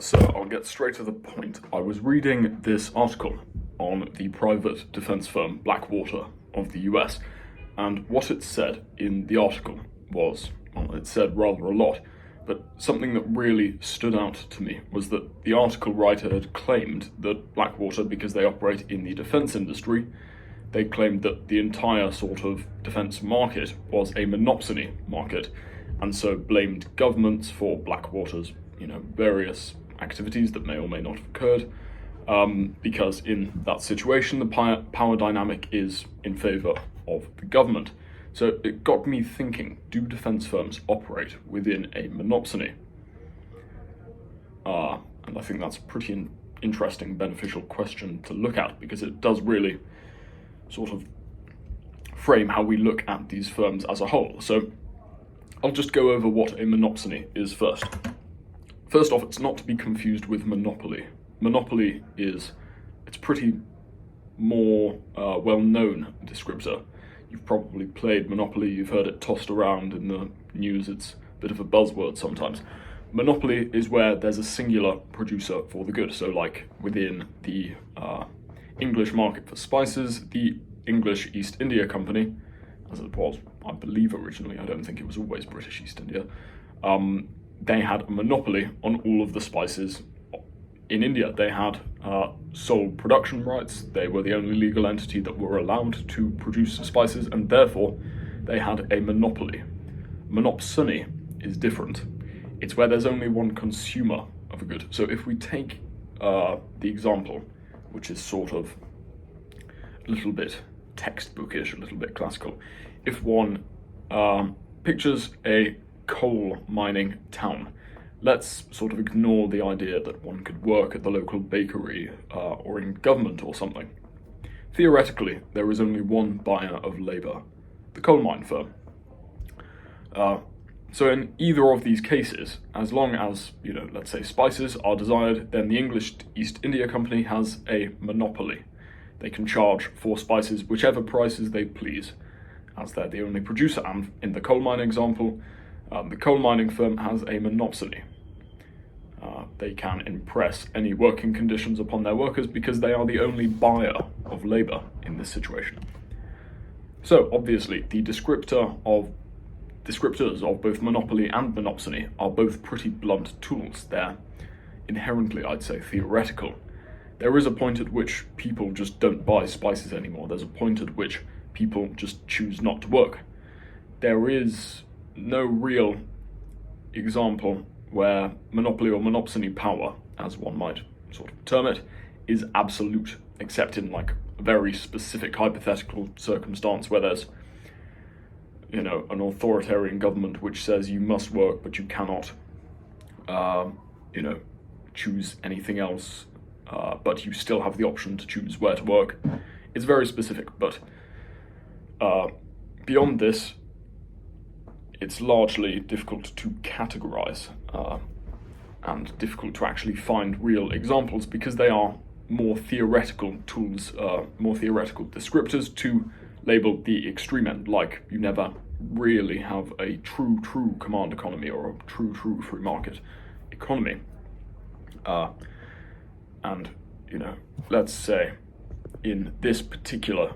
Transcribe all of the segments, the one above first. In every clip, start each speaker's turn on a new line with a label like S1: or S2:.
S1: So I'll get straight to the point. I was reading this article on the private defense firm Blackwater of the US, and what it said in the article was, well, it said rather a lot, but something that really stood out to me was that the article writer had claimed that Blackwater, because they operate in the defense industry, they claimed that the entire sort of defense market was a monopsony market, and so blamed governments for Blackwater's, various activities that may or may not have occurred, because in that situation the power dynamic is in favour of the government. So it got me thinking, do defence firms operate within a monopsony? And I think that's a pretty interesting, beneficial question to look at, because it does really sort of frame how we look at these firms as a whole. So I'll just go over what a monopsony is first. First off, it's not to be confused with monopoly. Monopoly it's pretty more well-known descriptor. You've probably played Monopoly, you've heard it tossed around in the news, it's a bit of a buzzword sometimes. Monopoly is where there's a singular producer for the good. So like within the English market for spices, the English East India Company, as it was, I believe originally, I don't think it was always British East India, they had a monopoly on all of the spices in India. They had sole production rights. They were the only legal entity that were allowed to produce spices, and therefore they had a monopoly. Monopsony is different. It's where there's only one consumer of a good. So if we take the example, which is sort of a little bit textbookish, a little bit classical, if one pictures a coal mining town, let's sort of ignore the idea that one could work at the local bakery or in government or something. Theoretically, there is only one buyer of labour, the coal mine firm. So in either of these cases, as long as, let's say spices are desired, then the English East India Company has a monopoly. They can charge for spices whichever prices they please, as they're the only producer. And in the coal mine example, the coal mining firm has a monopsony. They can impress any working conditions upon their workers because they are the only buyer of labour in this situation. So obviously the descriptors of both monopoly and monopsony are both pretty blunt tools. They're inherently, I'd say, theoretical. There is a point at which people just don't buy spices anymore. There's a point at which people just choose not to work. There is no real example where monopoly or monopsony power, as one might sort of term it, is absolute, except in like a very specific hypothetical circumstance where there's, an authoritarian government which says you must work but you cannot, choose anything else, but you still have the option to choose where to work. It's very specific, but beyond this, it's largely difficult to categorize and difficult to actually find real examples because they are more theoretical tools, more theoretical descriptors to label the extreme end, like you never really have a true command economy or a true free market economy. And, let's say in this particular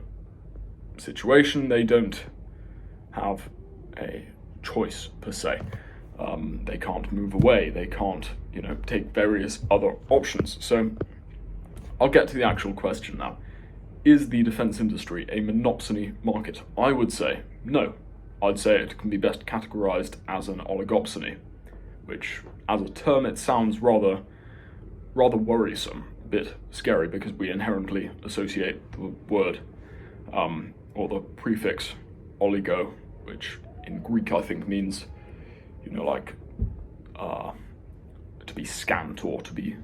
S1: situation, they don't have a choice per se. They can't move away, they can't, take various other options. So I'll get to the actual question now. Is the defense industry a monopsony market? I would say no. I'd say it can be best categorized as an oligopsony, which as a term it sounds rather worrisome, a bit scary, because we inherently associate the word or the prefix oligo, which in Greek I think means, to be scant or to be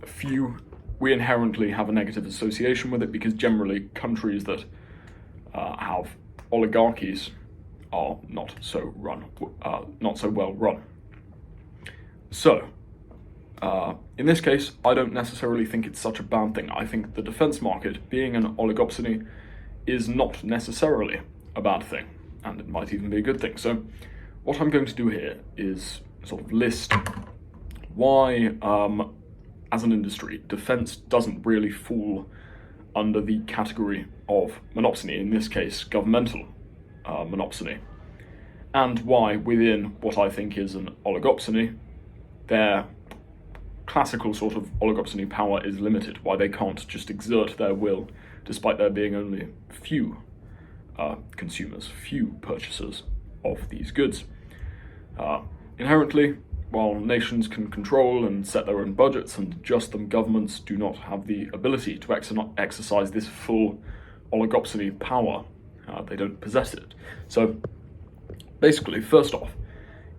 S1: few. We inherently have a negative association with it because generally countries that have oligarchies are not so well run. So, in this case, I don't necessarily think it's such a bad thing. I think the defense market, being an oligopsony, is not necessarily a bad thing, and it might even be a good thing. So, what I'm going to do here is sort of list why, as an industry, defense doesn't really fall under the category of monopsony, in this case, governmental monopsony, and why within what I think is an oligopsony, their classical sort of oligopsony power is limited, why they can't just exert their will despite there being only few consumers, few purchasers of these goods. Inherently, while nations can control and set their own budgets and adjust them, governments do not have the ability to exercise this full oligopsony power. They don't possess it. So basically, first off,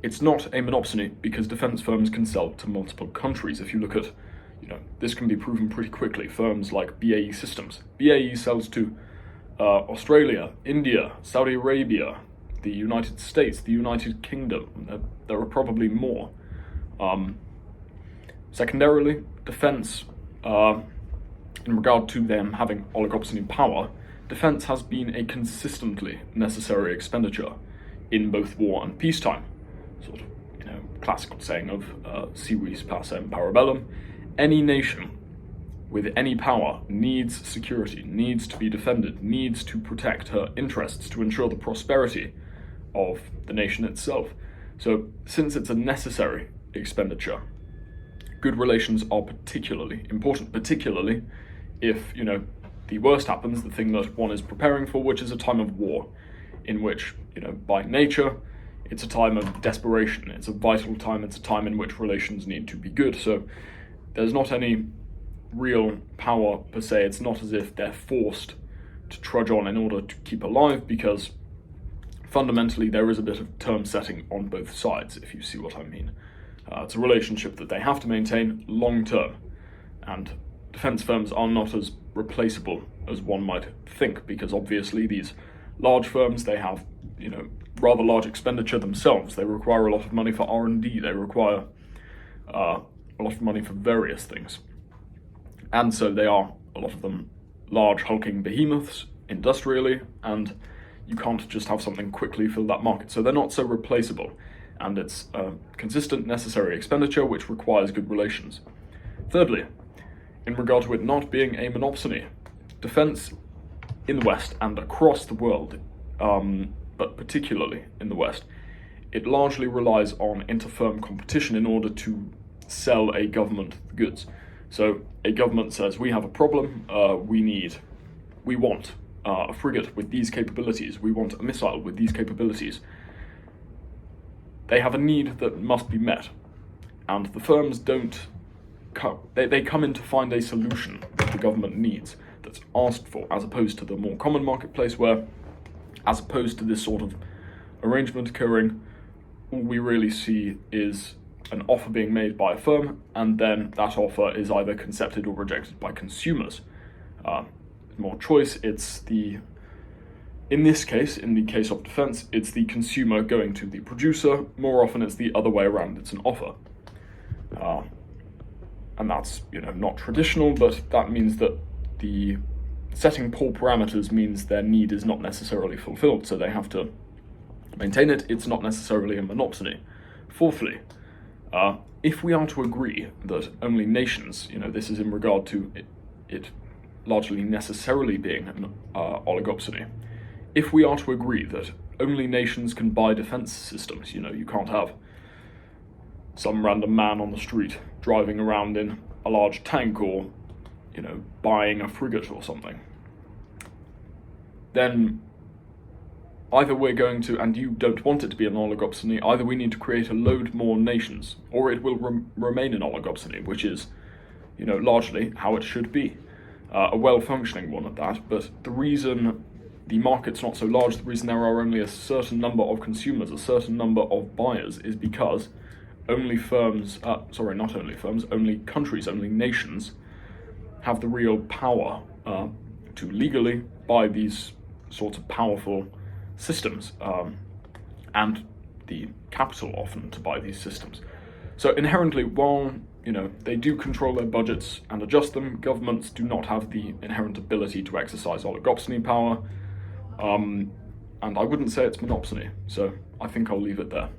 S1: it's not a monopsony because defense firms can sell to multiple countries. If you look at, this can be proven pretty quickly. Firms like BAE Systems. BAE sells to Australia, India, Saudi Arabia, the United States, the United Kingdom. There are probably more. Secondarily, defense, in regard to them having oligopsony power, defense has been a consistently necessary expenditure in both war and peacetime. Sort of, classical saying of si vis pacem para bellum. Any nation with any power needs security, needs to be defended, needs to protect her interests to ensure the prosperity of the nation itself. So, since it's a necessary expenditure, good relations are particularly important, particularly if, the worst happens, the thing that one is preparing for, which is a time of war, in which, by nature, it's a time of desperation, it's a vital time, it's a time in which relations need to be good. So there's not any real power per se, it's not as if they're forced to trudge on in order to keep alive, because fundamentally there is a bit of term setting on both sides, if you see what I mean. It's a relationship that they have to maintain long term, and defense firms are not as replaceable as one might think, because obviously these large firms, they have, rather large expenditure themselves. They require a lot of money for R&D, they require a lot of money for various things. And so they are, a lot of them, large hulking behemoths industrially, and you can't just have something quickly fill that market. So they're not so replaceable, and it's a consistent, necessary expenditure which requires good relations. Thirdly, in regard to it not being a monopsony, defense in the West and across the world, but particularly in the West, it largely relies on inter-firm competition in order to sell a government goods. So a government says, we have a problem, we want a frigate with these capabilities, we want a missile with these capabilities. They have a need that must be met, and the firms don't they come in to find a solution that the government needs, that's asked for, as opposed to the more common marketplace where, as opposed to this sort of arrangement occurring, all we really see is an offer being made by a firm, and then that offer is either accepted or rejected by consumers. More choice, in this case, in the case of defense, it's the consumer going to the producer. More often it's the other way around, it's an offer. And that's, not traditional, but that means that the setting poor parameters means their need is not necessarily fulfilled, so they have to maintain it. It's not necessarily a monopsony. Fourthly, if we are to agree that only nations, this is in regard to it largely necessarily being an oligopsony, if we are to agree that only nations can buy defense systems, you can't have some random man on the street driving around in a large tank or, buying a frigate or something, then either we're going to, and you don't want it to be an oligopsony, either we need to create a load more nations, or it will remain an oligopsony, which is, largely how it should be. A well-functioning one at that, but the reason the market's not so large, the reason there are only a certain number of consumers, a certain number of buyers, is because only only countries, only nations have the real power to legally buy these sorts of powerful systems, and the capital often to buy these systems. So inherently, while they do control their budgets and adjust them, governments do not have the inherent ability to exercise oligopsony power, and I wouldn't say it's monopsony, so I think I'll leave it there.